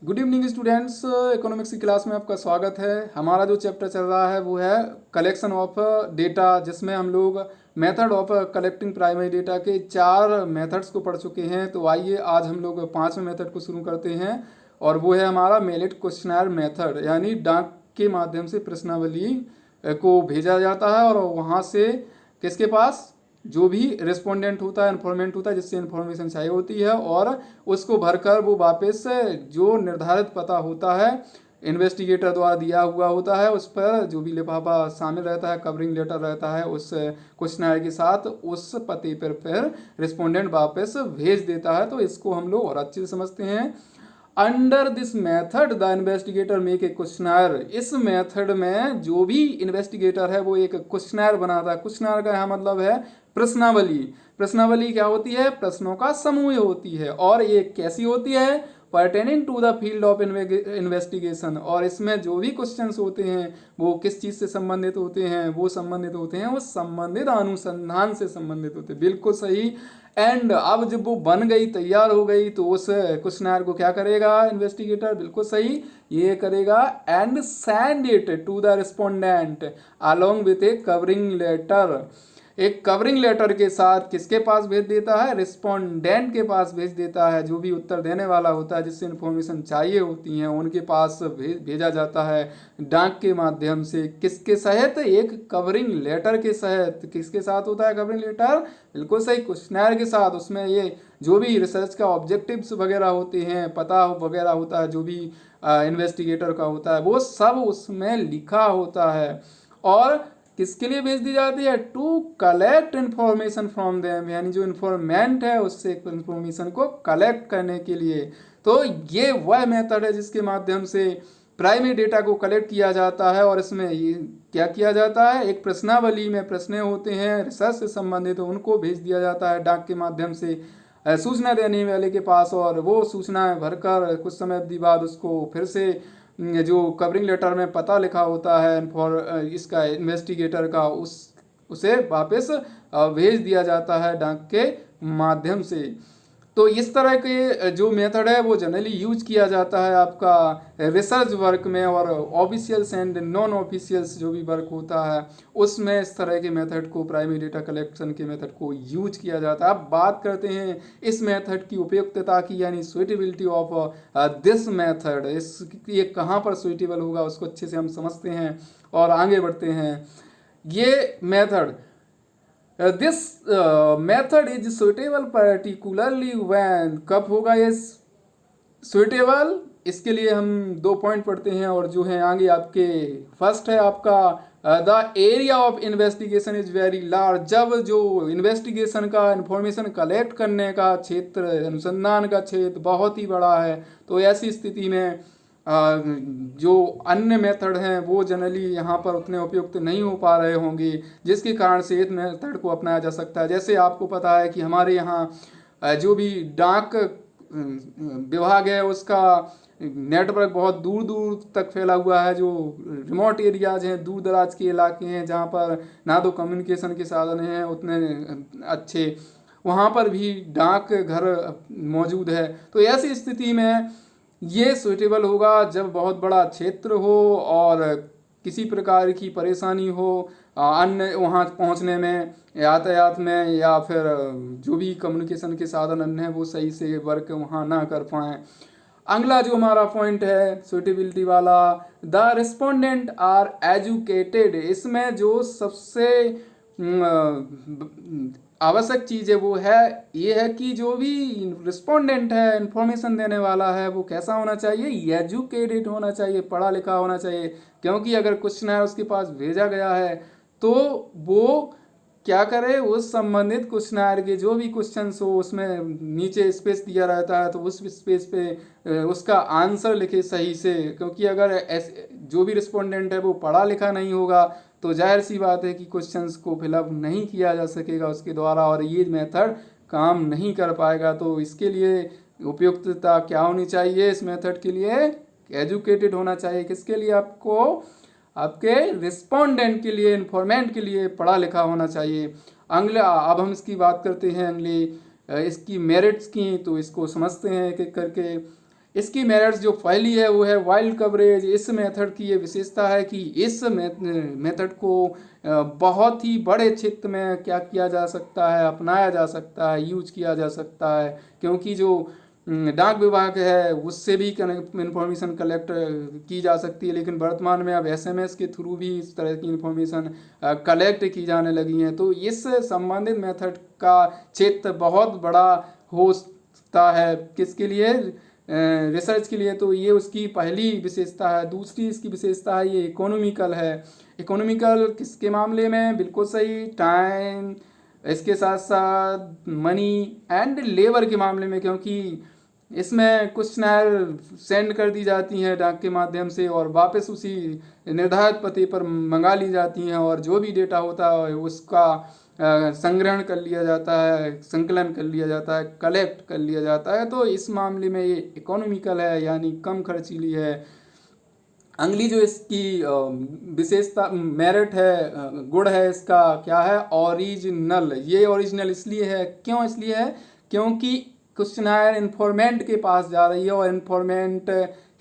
Good evening students, economics की class में आपका स्वागत है। हमारा जो चैप्टर चल रहा है वो है कलेक्शन ऑफ डेटा, जिसमें हम लोग method of collecting primary data के 4 मेथड्स को पढ़ चुके हैं। तो आइए आज हम लोग 5वें मेथड को शुरू करते हैं और वो है हमारा मेलिट क्वेश्चनर मेथड, यानी डाक के माध्यम से प्रश्नावली को भेजा जाता है और वहाँ से किसके पास जो भी रिस्पोंडेंट होता है, इन्फॉर्मेंट होता है, जिससे इन्फॉर्मेशन चाहिए होती है, और उसको भरकर वो वापस जो निर्धारित पता होता है इन्वेस्टिगेटर द्वारा दिया हुआ होता है, उस पर जो भी लिफाफा शामिल रहता है, कवरिंग लेटर रहता है, उस क्वेश्चनर के साथ उस पते पर फिर रिस्पोंडेंट वापस भेज देता है। तो इसको हम लोग और अच्छे से समझते हैं। Under this method the investigator make a questioner. इस मेथड में जो भी इन्वेस्टिगेटर है वो एक क्वेश्चनर बनाता है। क्वेश्चनर का यहाँ मतलब है प्रश्नावली। प्रश्नावली क्या होती है? प्रश्नों का समूह होती है और ये कैसी होती है? Pertaining to the field of investigation. और इसमें जो भी क्वेश्चंस होते हैं वो किस चीज़ से संबंधित होते हैं? वो संबंधित होते हैं वो संबंधित अनुसंधान से संबंधित होते हैं। बिल्कुल सही। एंड अब जब वो बन गई, तैयार हो गई, तो उस क्वेश्चनर को क्या करेगा इन्वेस्टिगेटर? बिल्कुल सही, ये करेगा and send it to the respondent along with a covering letter. एक कवरिंग लेटर के साथ किसके पास भेज देता है? रिस्पोंडेंट के पास भेज देता है। जो भी उत्तर देने वाला होता है, जिससे इन्फॉर्मेशन चाहिए होती हैं, उनके पास भेजा जाता है डाक के माध्यम से। किसके सहित? एक कवरिंग लेटर के सहित। किसके साथ होता है कवरिंग लेटर? बिल्कुल सही, क्वेश्चनर के साथ। उसमें ये जो भी रिसर्च का ऑब्जेक्टिव्स वगैरह होते हैं, पता वगैरह होता है, जो भी इन्वेस्टिगेटर का होता है, वो सब उसमें लिखा होता है। और किसके लिए भेज दी जाती है? To collect information from them, यानी जो इन्फॉर्मेंट है उससे इन्फॉर्मेशन को कलेक्ट करने के लिए। तो ये वह मेथड है जिसके माध्यम से प्राइमरी डेटा को कलेक्ट किया जाता है। और इसमें ये क्या किया जाता है? एक प्रश्नावली में प्रश्न होते हैं रिसर्च से संबंधित, तो उनको भेज दिया जाता है डाक के माध्यम से सूचना देने वाले के पास, और वो सूचनाएं भरकर कुछ समय अवधि बाद उसको फिर से जो कवरिंग लेटर में पता लिखा होता है फॉर इसका इन्वेस्टिगेटर का, उसे वापस भेज दिया जाता है डाक के माध्यम से। तो इस तरह के जो मेथड है वो जनरली यूज किया जाता है आपका रिसर्च वर्क में, और ऑफिशियल्स एंड नॉन ऑफिशियल्स जो भी वर्क होता है उसमें इस तरह के मेथड को, प्राइमरी डेटा कलेक्शन के मेथड को यूज किया जाता है। अब बात करते हैं इस मेथड की उपयुक्तता की, यानी सुइटेबिलिटी ऑफ दिस मेथड। ये कहाँ पर सुइटेबल होगा उसको अच्छे से हम समझते हैं और आगे बढ़ते हैं। ये method this method is suitable particularly when, कब होगा ये सुइटेबल? इसके लिए हम 2 पॉइंट पढ़ते हैं और जो है आगे आपके फर्स्ट है आपका the area of investigation is very large. जब जो इन्वेस्टिगेशन का इंफॉर्मेशन कलेक्ट करने का क्षेत्र, अनुसंधान का क्षेत्र बहुत ही बड़ा है, तो ऐसी स्थिति में जो अन्य मेथड हैं वो जनरली यहाँ पर उतने उपयुक्त नहीं हो पा रहे होंगे, जिसके कारण से इस मेथड को अपनाया जा सकता है। जैसे आपको पता है कि हमारे यहाँ जो भी डाक विभाग है उसका नेटवर्क बहुत दूर दूर तक फैला हुआ है। जो रिमोट एरियाज हैं, दूर दराज के इलाके हैं, जहाँ पर ना तो कम्युनिकेशन के साधन हैं उतने अच्छे, वहाँ पर भी डाक घर मौजूद है। तो ऐसी स्थिति में ये सुइटेबल होगा जब बहुत बड़ा क्षेत्र हो और किसी प्रकार की परेशानी हो अन्य वहाँ पहुँचने में, यातायात में, या फिर जो भी कम्युनिकेशन के साधन अन्य हैं वो सही से वर्क वहाँ ना कर पाएँ। अगला जो हमारा पॉइंट है सुइटेबिलिटी वाला, द रिस्पोंडेंट आर एजुकेटेड। इसमें जो सबसे आवश्यक चीज़ है वो है ये है कि जो भी रिस्पोंडेंट है, इंफॉर्मेशन देने वाला है, वो कैसा होना चाहिए? एजुकेटेड होना चाहिए, पढ़ा लिखा होना चाहिए। क्योंकि अगर क्वेश्चनर उसके पास भेजा गया है तो वो क्या करे? उस संबंधित क्वेश्चनर के जो भी क्वेश्चंस हो उसमें नीचे स्पेस दिया रहता है, तो उस स्पेस पे उसका आंसर लिखे सही से। क्योंकि अगर जो भी रिस्पोंडेंट है वो पढ़ा लिखा नहीं होगा तो जाहिर सी बात है कि क्वेश्चंस को फिलअप नहीं किया जा सकेगा उसके द्वारा, और ये मेथड काम नहीं कर पाएगा। तो इसके लिए उपयुक्तता क्या होनी चाहिए? इस मेथड के लिए एजुकेटेड होना चाहिए। किसके लिए? आपको, आपके रिस्पोंडेंट के लिए, इन्फॉर्मेंट के लिए पढ़ा लिखा होना चाहिए। अगला अब हम इसकी बात करते हैं अगली इसकी मेरिट्स की, तो इसको समझते हैं एक एक करके। इसकी मेरिट्स जो पहली है वो है वाइल्ड कवरेज। इस मेथड की ये विशेषता है कि इस मेथड को बहुत ही बड़े क्षेत्र में क्या किया जा सकता है, अपनाया जा सकता है, यूज किया जा सकता है, क्योंकि जो डाक विभाग है उससे भी इंफॉर्मेशन कलेक्ट की जा सकती है, लेकिन वर्तमान में अब एसएमएस के थ्रू भी इस तरह की इंफॉर्मेशन कलेक्ट की जाने लगी हैं। तो इस संबंधित मेथड का क्षेत्र बहुत बड़ा हो सकता है, किसके लिए, रिसर्च के लिए। तो ये उसकी पहली विशेषता है। दूसरी इसकी विशेषता है ये इकोनॉमिकल है। इकोनॉमिकल किसके मामले में, बिल्कुल सही, टाइम, इसके साथ साथ मनी एंड लेबर के मामले में, क्योंकि इसमें क्वेश्चनर सेंड कर दी जाती हैं डाक के माध्यम से और वापस उसी निर्धारित पते पर मंगा ली जाती हैं, और जो भी डेटा होता है उसका संग्रहण कर लिया जाता है, संकलन कर लिया जाता है, कलेक्ट कर लिया जाता है। तो इस मामले में ये इकोनॉमिकल है, यानी कम खर्चीली है। अगली जो इसकी विशेषता मेरिट है, गुण है इसका, क्या है, ओरिजिनल। ये ओरिजिनल इसलिए है, क्यों इसलिए है, क्योंकि क्वेश्चनर इन्फॉर्मेंट के पास जा रही है और इन्फॉर्मेंट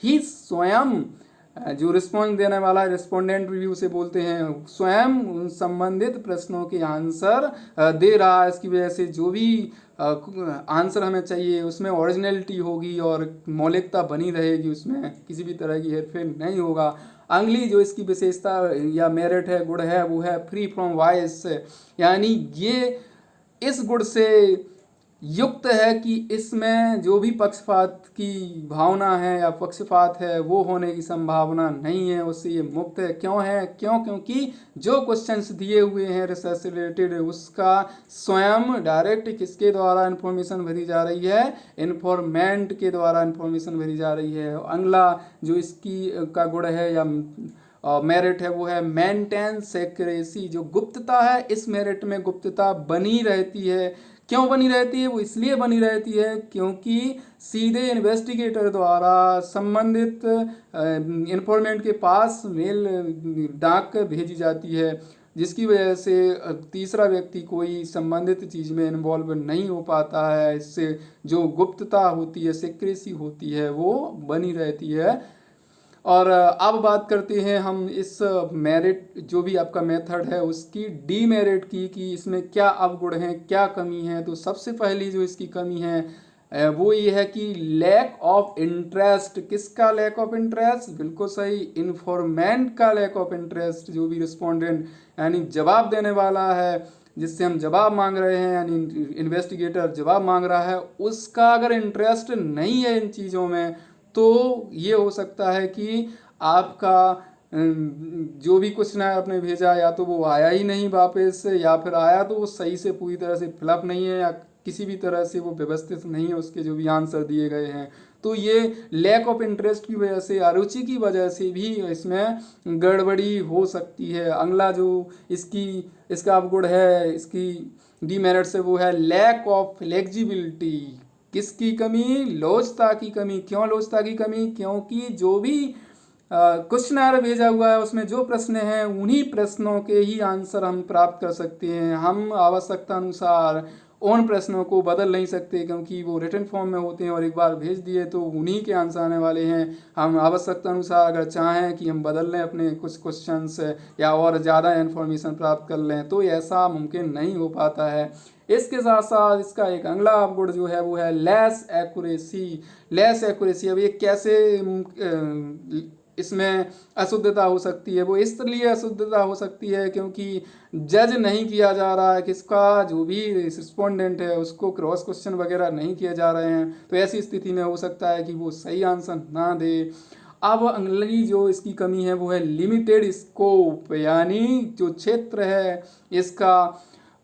ही स्वयं जो रिस्पॉन्स देने वाला रिस्पोंडेंट रिव्यू से बोलते हैं, स्वयं उन संबंधित प्रश्नों के आंसर दे रहा है। इसकी वजह से जो भी आंसर हमें चाहिए उसमें ओरिजिनलिटी होगी और मौलिकता बनी रहेगी, उसमें किसी भी तरह की हेरफेर नहीं होगा। अगली जो इसकी विशेषता या मेरिट है, गुण है, वो है फ्री फ्रॉम वाइस, यानी ये इस गुण से युक्त है कि इसमें जो भी पक्षपात की भावना है या पक्षपात है वो होने की संभावना नहीं है, उससे ये मुक्त है। क्यों है, क्योंकि जो क्वेश्चंस दिए हुए हैं रिसर्च से रिलेटेड उसका स्वयं डायरेक्ट किसके द्वारा इंफॉर्मेशन भरी जा रही है, इन्फॉर्मेंट के द्वारा इंफॉर्मेशन भरी जा रही है। अगला जो इसकी का गुण है या मेरिट है वो है मेंटेन सेक्रेसी, जो गुप्तता है, इस मेरिट में गुप्तता बनी रहती है। क्यों बनी रहती है, वो इसलिए बनी रहती है क्योंकि सीधे इन्वेस्टिगेटर द्वारा संबंधित इन्फॉर्मेंट के पास मेल डाक भेजी जाती है, जिसकी वजह से तीसरा व्यक्ति कोई संबंधित चीज़ में इन्वॉल्व नहीं हो पाता है। इससे जो गुप्तता होती है, सीक्रेसी होती है, वो बनी रहती है। और अब बात करते हैं हम इस मेरिट जो भी आपका मेथड है उसकी डीमेरिट की, कि इसमें क्या अवगुण हैं, क्या कमी है। तो सबसे पहली जो इसकी कमी है वो ये है कि लैक ऑफ इंटरेस्ट। किसका लैक ऑफ इंटरेस्ट, बिल्कुल सही, इन्फॉर्मेंट का लैक ऑफ इंटरेस्ट। जो भी रिस्पोंडेंट यानी जवाब देने वाला है, जिससे हम जवाब मांग रहे हैं, यानी इन्वेस्टिगेटर जवाब मांग रहा है, उसका अगर इंटरेस्ट नहीं है इन चीज़ों में तो ये हो सकता है कि आपका जो भी क्वेश्चन आपने भेजा या तो वो आया ही नहीं वापस, या फिर आया तो वो सही से पूरी तरह से फिलअप नहीं है, या किसी भी तरह से वो व्यवस्थित नहीं है उसके जो भी आंसर दिए गए हैं। तो ये लैक ऑफ इंटरेस्ट की वजह से, अरुचि की वजह से भी इसमें गड़बड़ी हो सकती है। अगला जो इसका अवगुण है, इसकी डीमेरिट से, वो है लैक ऑफ फ्लेक्सिबिलिटी। किसकी कमी, लोचता की कमी। क्यों लोचता की कमी, क्योंकि जो भी क्वेश्चन भेजा हुआ है उसमें जो प्रश्न हैं उन्हीं प्रश्नों के ही आंसर हम प्राप्त कर सकते हैं। हम आवश्यकता अनुसार उन प्रश्नों को बदल नहीं सकते, क्योंकि वो रिटन फॉर्म में होते हैं और एक बार भेज दिए तो उन्हीं के आंसर आने वाले हैं। हम आवश्यकता अनुसार अगर चाहें कि हम बदल लें अपने कुछ क्वेश्चंस या और ज़्यादा इन्फॉर्मेशन प्राप्त कर लें तो ऐसा मुमकिन नहीं हो पाता है। इसके साथ साथ इसका एक अगला अवगुण जो है वो है लेस एक्यूरेसी। लेस एक्यूरेसी, अब ये कैसे इसमें अशुद्धता हो सकती है, वो इसलिए अशुद्धता हो सकती है क्योंकि जज नहीं किया जा रहा है किसका, जो भी रिस्पोंडेंट है उसको क्रॉस क्वेश्चन वगैरह नहीं किए जा रहे हैं। तो ऐसी स्थिति में हो सकता है कि वो सही आंसर ना दे। अब अगली जो इसकी कमी है वो है लिमिटेड स्कोप, यानी जो क्षेत्र है इसका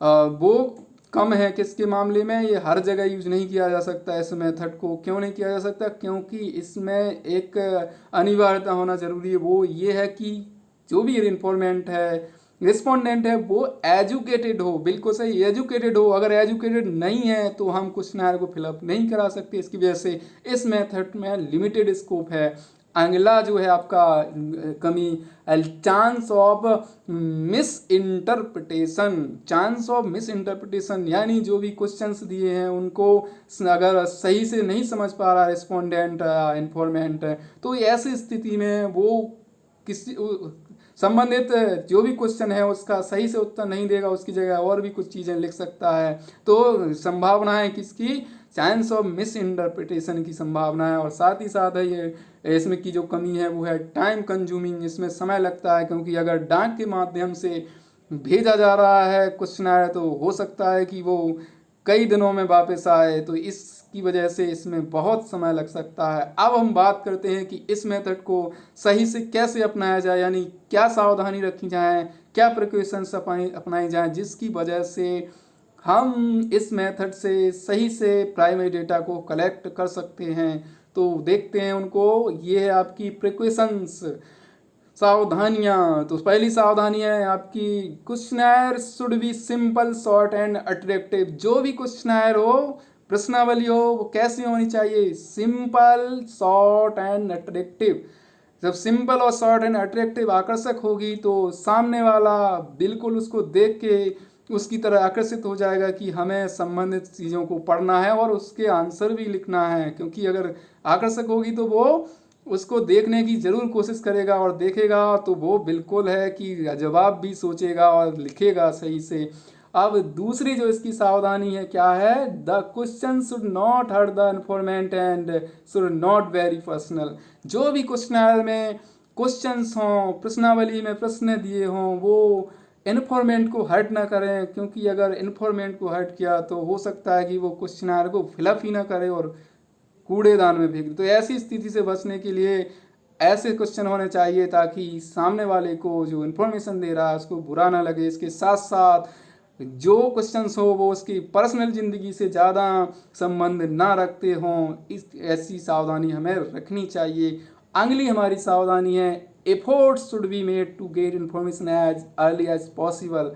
वो कम है। किसके मामले में, ये हर जगह यूज नहीं किया जा सकता इस मेथड को। क्यों नहीं किया जा सकता, क्योंकि इसमें एक अनिवार्यता होना जरूरी है, वो ये है कि जो भी इन्फॉर्मेंट है, रिस्पोंडेंट है, वो एजुकेटेड हो। बिल्कुल सही, एजुकेटेड हो। अगर एजुकेटेड नहीं है तो हम क्वेश्चनर को फिलअप नहीं करा सकते। इसकी वजह से इस मेथड में लिमिटेड स्कोप है। अगला जो है आपका कमी, chance of miss interpretation. Chance of miss interpretation यानी जो भी क्वेश्चंस दिए हैं उनको अगर सही से नहीं समझ पा रहा रिस्पोंडेंट इन्फॉर्मेंट, तो ऐसी स्थिति में वो किसी संबंधित जो भी क्वेश्चन है उसका सही से उत्तर नहीं देगा, उसकी जगह और भी कुछ चीज़ें लिख सकता है। तो संभावना है किसकी, चांस ऑफ मिस इंटरप्रिटेशन की संभावना है। और साथ ही साथ है ये इसमें की जो कमी है वो है टाइम कंज्यूमिंग, इसमें समय लगता है, क्योंकि अगर डाक के माध्यम से भेजा जा रहा है क्वेश्चन तो हो सकता है कि वो कई दिनों में वापस आए, तो इसकी वजह से इसमें बहुत समय लग सकता है। अब हम बात करते हैं कि इस मेथड को सही से कैसे अपनाया जाए, यानी क्या सावधानी रखी जाए, क्या प्रिकॉशंस अपनाई जाए, जिसकी वजह से हम इस मेथड से सही से प्राइमरी डेटा को कलेक्ट कर सकते हैं। तो देखते हैं उनको, ये है आपकी प्रिकॉशंस, सावधानियां। तो पहली सावधानी है आपकी, questioner should be simple, short and attractive. जो भी क्वेश्चनर हो, प्रश्नावली हो, वो कैसी होनी चाहिए, सिंपल, शॉर्ट एंड अट्रैक्टिव। जब सिंपल और शॉर्ट एंड अट्रैक्टिव आकर्षक होगी तो सामने वाला बिल्कुल उसको देख के उसकी तरह आकर्षित हो जाएगा कि हमें संबंधित चीज़ों को पढ़ना है और उसके आंसर भी लिखना है। क्योंकि अगर आकर्षक होगी तो वो उसको देखने की जरूर कोशिश करेगा, और देखेगा तो वो बिल्कुल है कि जवाब भी सोचेगा और लिखेगा सही से। अब दूसरी जो इसकी सावधानी है क्या है, the question should not hurt the informant and should not very personal. जो भी क्वेश्चनर में क्वेश्चंस हों, प्रश्नावली में प्रश्न दिए हों, वो इन्फॉर्मेंट को हर्ट ना करें, क्योंकि अगर इन्फॉर्मेंट को हर्ट किया तो हो सकता है कि वो क्वेश्चनर को फिलअप ही ना करे और कूड़ेदान में फेंक दे। तो ऐसी स्थिति से बचने के लिए ऐसे क्वेश्चन होने चाहिए ताकि सामने वाले को जो इन्फॉर्मेशन दे रहा है उसको बुरा ना लगे। इसके साथ साथ जो क्वेश्चंस हो वो उसकी पर्सनल ज़िंदगी से ज़्यादा संबंध ना रखते हों, इस ऐसी सावधानी हमें रखनी चाहिए। अगली हमारी सावधानी है, efforts should be made to get information as early as possible.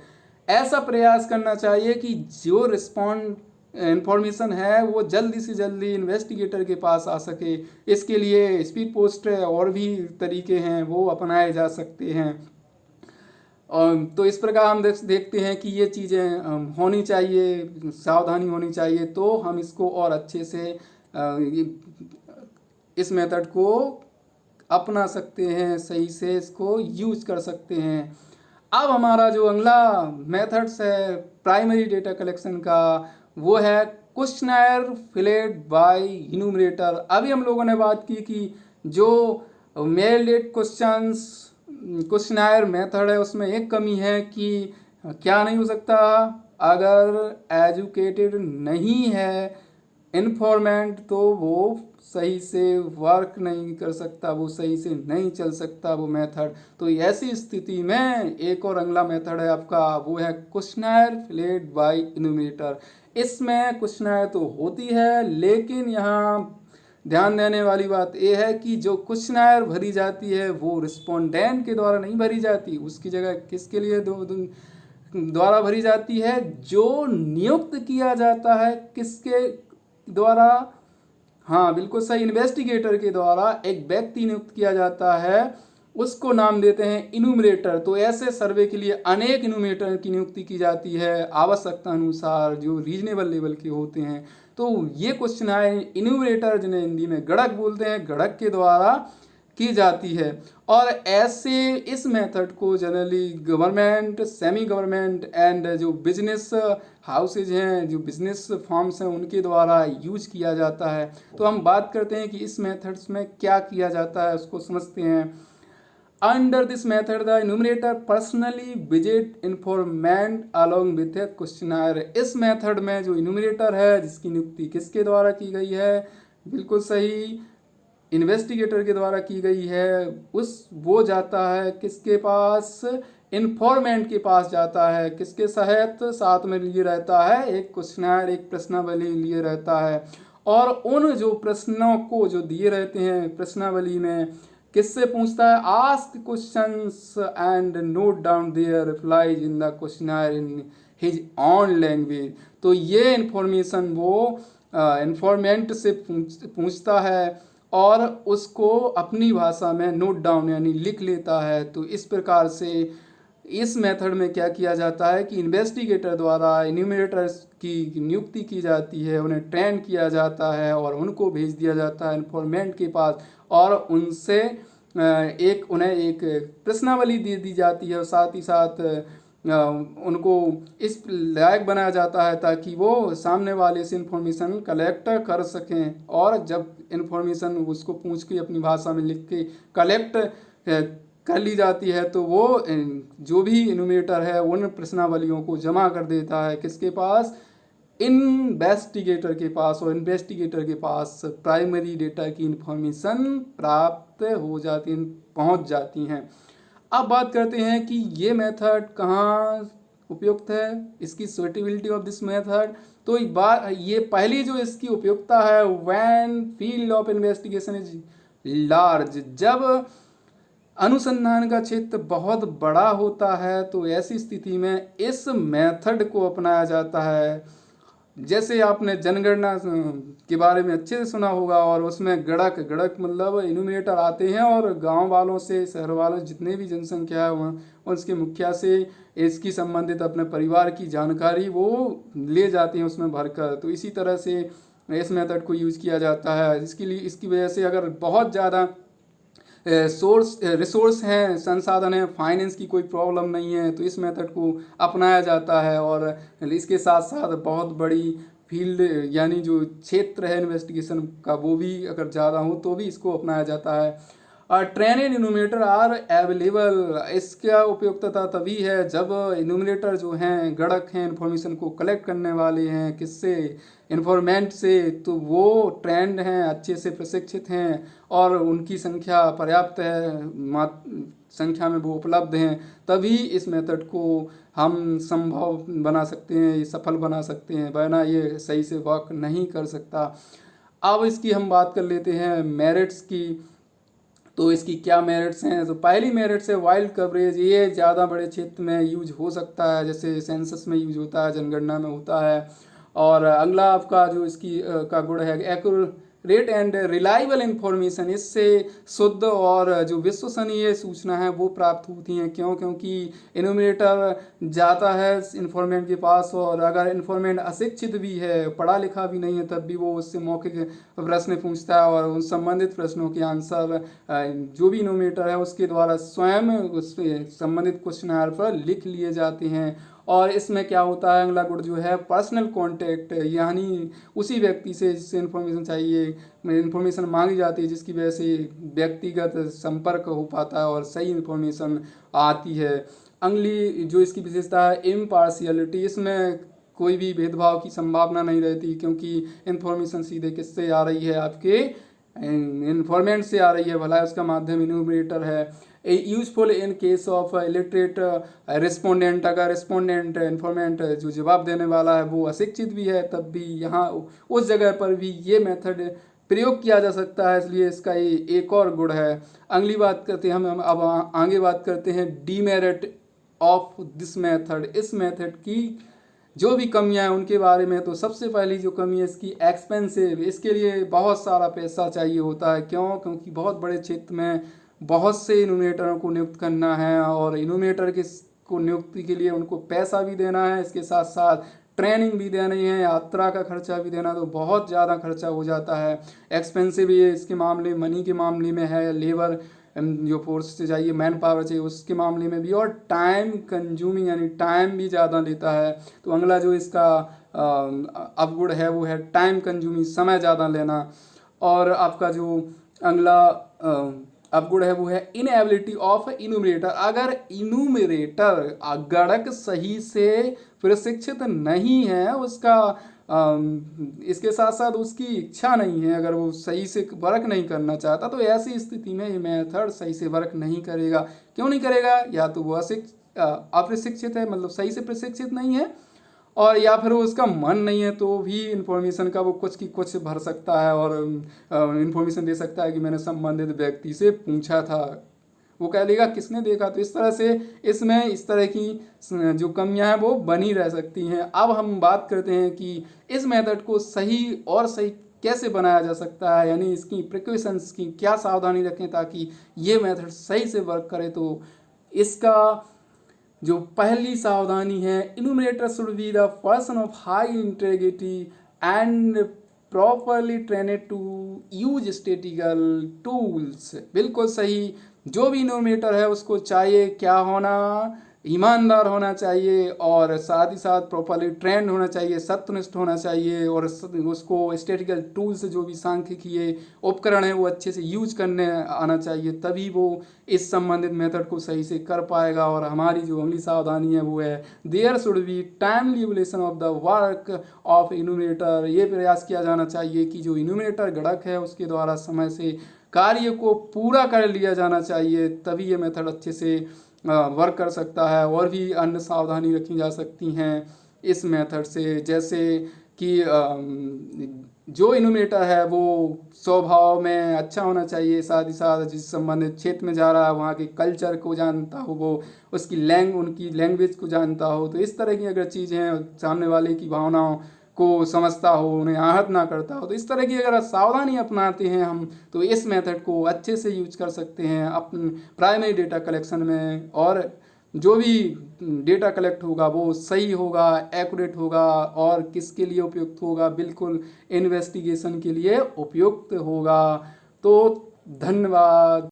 ऐसा प्रयास करना चाहिए कि जो रिस्पॉन्ड इंफॉर्मेशन है वो जल्दी से जल्दी इन्वेस्टिगेटर के पास आ सके। इसके लिए स्पीड पोस्ट और भी तरीके हैं वो अपनाए जा सकते हैं। तो इस प्रकार हम देखते हैं कि ये चीज़ें होनी चाहिए, सावधानी होनी चाहिए, तो हम इसको और अच्छे से इस मेथड को अपना सकते हैं, सही से इसको यूज कर सकते हैं। अब हमारा जो अगला मेथड्स है प्राइमरी डेटा कलेक्शन का वो है क्वेश्चनर फिलेड बाय इन्यूमरेटर। अभी हम लोगों ने बात की कि जो मेल क्वेश्चंस क्वेश्चनर मेथड है उसमें एक कमी है कि क्या नहीं हो सकता, अगर एजुकेटेड नहीं है इन्फॉर्मेंट तो वो सही से वर्क नहीं कर सकता, वो सही से नहीं चल सकता वो मेथड। तो ऐसी स्थिति में एक और अगला मेथड है आपका, वो है क्वेश्चनर फिलेड बाय इन्यूमरेटर। इसमें क्वेश्चनर तो होती है, लेकिन यहाँ ध्यान देने वाली बात यह है कि जो क्वेश्चनर भरी जाती है वो रिस्पोंडेंट के द्वारा नहीं भरी जाती, उसकी जगह किसके लिए द्वारा भरी जाती है, जो नियुक्त किया जाता है किसके द्वारा, हाँ बिल्कुल सही, इन्वेस्टिगेटर के द्वारा एक व्यक्ति नियुक्त किया जाता है, उसको नाम देते हैं इन्यूमरेटर। तो ऐसे सर्वे के लिए अनेक इन्यूमरेटर की नियुक्ति की जाती है आवश्यकता अनुसार, जो रीजनेबल लेवल के होते हैं। तो ये क्वेश्चन है इन्यूमरेटर, जिन्हें हिंदी में गणक बोलते हैं, गणक के द्वारा की जाती है। और ऐसे इस मेथड को generally government, semi government and जो बिजनेस हाउसेज हैं, जो बिजनेस फॉर्म्स हैं, उनके द्वारा यूज किया जाता है। तो हम बात करते हैं कि इस मेथड्स में क्या किया जाता है, उसको समझते हैं। Under this method, the enumerator personally visit informant along with a questionnaire। इस मेथड में जो इन्यूमरेटर है, जिसकी नियुक्ति किसके द्वारा की गई है, बिल्कुल सही, इन्वेस्टिगेटर के द्वारा की गई है, वो जाता है किसके पास, इन्फॉर्मेंट के पास जाता है। किसके सहित, साथ में लिए रहता है एक क्वेश्चनर, एक प्रश्नावली लिए रहता है, और उन जो प्रश्नों को जो दिए रहते हैं प्रश्नावली में किससे पूछता है, ask questions and note down their replies in the questioner in his own language. तो ये इन्फॉर्मेशन वो इन्फॉर्मेंट से पूछता है और उसको अपनी भाषा में नोट डाउन यानी लिख लेता है। तो इस प्रकार से इस मेथड में क्या किया जाता है कि इन्वेस्टिगेटर द्वारा इन्यूमरेटर्स की नियुक्ति की जाती है, उन्हें ट्रेन किया जाता है और उनको भेज दिया जाता है इन्फॉर्मेंट के पास, और उनसे उन्हें एक प्रश्नावली दे दी जाती है और साथ ही साथ उनको इस लायक बनाया जाता है ताकि वो सामने वाले से इन्फॉर्मेशन कलेक्ट कर सकें। और जब इन्फॉर्मेशन उसको पूछ के अपनी भाषा में लिख के कलेक्ट कर ली जाती है तो वो जो भी इन्यूमरेटर है उन प्रश्नावलियों को जमा कर देता है किसके पास, इन्वेस्टिगेटर के पास, और इन्वेस्टिगेटर के पास प्राइमरी डेटा की इंफॉर्मेशन प्राप्त हो जाती है, पहुंच जाती हैं। अब बात करते हैं कि ये मेथड कहाँ उपयुक्त है, इसकी सुटेबिलिटी ऑफ दिस मेथड। तो एक बार ये पहली जो इसकी उपयुक्तता है, when field of investigation is large, जब अनुसंधान का क्षेत्र बहुत बड़ा होता है तो ऐसी स्थिति में इस मेथड को अपनाया जाता है। जैसे आपने जनगणना के बारे में अच्छे से सुना होगा, और उसमें गणक गणक मतलब इन्यूमरेटर आते हैं और गांव वालों से, शहर वालों जितने भी जनसंख्या है वहाँ उसके मुखिया से इसकी संबंधित अपने परिवार की जानकारी वो ले जाते हैं उसमें भरकर। तो इसी तरह से इस मेथड को यूज़ किया जाता है। इसके लिए, इसकी वजह से अगर बहुत ज़्यादा रिसोर्स हैं, संसाधन हैं, फाइनेंस की कोई प्रॉब्लम नहीं है तो इस मेथड को अपनाया जाता है। और इसके साथ साथ बहुत बड़ी फील्ड यानी जो क्षेत्र है इन्वेस्टिगेशन का वो भी अगर ज़्यादा हो तो भी इसको अपनाया जाता है। ट्रेनेड इन्यूमरेटर आर अवेलेबल, इसका उपयुक्तता तभी है जब इन्यूमरेटर जो हैं गणक हैं, इन्फॉर्मेशन को कलेक्ट करने वाले हैं किससे, इन्फॉर्मेंट से, तो वो ट्रेंड हैं, अच्छे से प्रशिक्षित हैं और उनकी संख्या पर्याप्त है, संख्या में वो उपलब्ध हैं, तभी इस मेथड को हम संभव बना सकते हैं, सफल बना सकते हैं, वरना ये सही से वर्क नहीं कर सकता। अब इसकी हम बात कर लेते हैं मेरिट्स की। तो इसकी क्या मेरिट्स हैं, तो पहली मेरिट्स है वाइल्ड कवरेज, ये ज़्यादा बड़े क्षेत्र में यूज हो सकता है, जैसे सेंसस में यूज होता है, जनगणना में होता है। और अगला आपका जो इसकी का गुण है एक्यूरेट एंड रिलायबल इंफॉर्मेशन, इससे शुद्ध और जो विश्वसनीय सूचना है वो प्राप्त होती हैं। क्यों? क्योंकि इन्यूमरेटर जाता है इन्फॉर्मेंट के पास, और अगर इन्फॉर्मेंट अशिक्षित भी है, पढ़ा लिखा भी नहीं है, तब भी वो उससे मौखिक प्रश्न पूछता है और उन संबंधित प्रश्नों के आंसर जो भी इन्यूमरेटर है उसके द्वारा स्वयं उस संबंधित क्वेश्चन पर लिख लिए जाते हैं। और इसमें क्या होता है, अगला गुण जो है पर्सनल कांटेक्ट, यानी उसी व्यक्ति से जिससे इन्फॉर्मेशन चाहिए, इन्फॉर्मेशन मांगी जाती है, जिसकी वजह से व्यक्तिगत संपर्क हो पाता है और सही इन्फॉर्मेशन आती है। अगली जो इसकी विशेषता है इम्पार्शियलिटी, इसमें कोई भी भेदभाव की संभावना नहीं रहती क्योंकि इन्फॉर्मेशन सीधे किससे आ रही है, आपके इन्फॉर्मेंट से आ रही है, भला उसका माध्यम इन्यूमरेटर है। Useful in case of illiterate respondent, अगर रिस्पोंडेंट इन्फॉर्मेंट जो जवाब देने वाला है वो अशिक्षित भी है तब भी यहाँ उस जगह पर भी ये मेथड प्रयोग किया जा सकता है, इसलिए इसका ये एक और गुण है। अगली बात करते हैं हम अब आगे बात करते हैं डीमेरिट ऑफ दिस मेथड, इस मेथड की जो भी कमियां हैं उनके बारे में। तो सबसे पहली जो कमी है इसकी एक्सपेंसिव, इसके लिए बहुत सारा पैसा चाहिए होता है। क्यों? क्योंकि बहुत बड़े क्षेत्र में बहुत से इन्यूमरेटरों को नियुक्त करना है और इन्यूमरेटर को नियुक्ति के लिए उनको पैसा भी देना है, इसके साथ साथ ट्रेनिंग भी देनी है, यात्रा का खर्चा भी देना, तो बहुत ज़्यादा खर्चा हो जाता है। एक्सपेंसिव ये इसके मामले, मनी के मामले में है, लेबर जो फोर्स से चाहिए, मैन पावर चाहिए उसके मामले में भी, और टाइम कंज्यूमिंग यानी टाइम भी ज़्यादा लेता है। तो अगला जो इसका अवगुण है वो है टाइम कंज्यूमिंग, समय ज़्यादा लेना। और आपका जो अगला अवगुण है वो है इनएबिलिटी ऑफ इन्यूमरेटर, अगर इन्यूमरेटर गणक सही से प्रशिक्षित नहीं है, उसका इसके साथ साथ उसकी इच्छा नहीं है, अगर वो सही से वर्क नहीं करना चाहता, तो ऐसी स्थिति में ये मेथड सही से वर्क नहीं करेगा। क्यों नहीं करेगा? या तो वो अप्रशिक्षित है, मतलब सही से प्रशिक्षित नहीं है, और या फिर वो उसका मन नहीं है, तो भी इन्फॉर्मेशन का वो कुछ की कुछ भर सकता है और इन्फॉर्मेशन दे सकता है कि मैंने संबंधित व्यक्ति से पूछा था, वो कह देगा किसने देखा। तो इस तरह से इसमें इस तरह की जो कमियां हैं वो बनी रह सकती हैं। अब हम बात करते हैं कि इस मेथड को सही कैसे बनाया जा सकता है, यानी इसकी प्रिकॉशंस की क्या सावधानी रखें ताकि ये मेथड सही से वर्क करे। तो इसका जो पहली सावधानी है, enumerator should be the person of high integrity and properly trained to use statistical tools. बिल्कुल सही, जो भी इन्यूमरेटर है उसको चाहिए क्या होना, ईमानदार होना चाहिए और साथ ही साथ प्रॉपरली ट्रेंड होना चाहिए, सत्यनिष्ठ होना चाहिए और उसको स्टेटिकल टूल्स जो भी सांख्यिकीय उपकरण है वो अच्छे से यूज करने आना चाहिए, तभी वो इस संबंधित मेथड को सही से कर पाएगा। और हमारी जो अगली सावधानी है वो है there should be timely evaluation of the work of enumerator. ये प्रयास किया जाना चाहिए कि जो इन्यूमरेटर घटक है उसके द्वारा समय से कार्य को पूरा कर लिया जाना चाहिए, तभी ये मेथड अच्छे से वर्क कर सकता है। और भी अन्य सावधानी रखी जा सकती हैं इस मेथड से, जैसे कि जो इन्यूमरेटर है वो स्वभाव में अच्छा होना चाहिए, साथ ही साथ जिस संबंधित क्षेत्र में जा रहा है वहाँ के कल्चर को जानता हो, वो उसकी उनकी लैंग्वेज को जानता हो। तो इस तरह की अगर चीज़ें हैं, सामने वाले की भावनाओं को समझता हो, उन्हें आहत ना करता हो, तो इस तरह की अगर सावधानी अपनाते हैं हम तो इस मेथड को अच्छे से यूज कर सकते हैं अपने प्राइमरी डेटा कलेक्शन में। और जो भी डेटा कलेक्ट होगा वो सही होगा, एक्यूरेट होगा और किसके लिए उपयुक्त होगा, बिल्कुल इन्वेस्टिगेशन के लिए उपयुक्त होगा। तो धन्यवाद।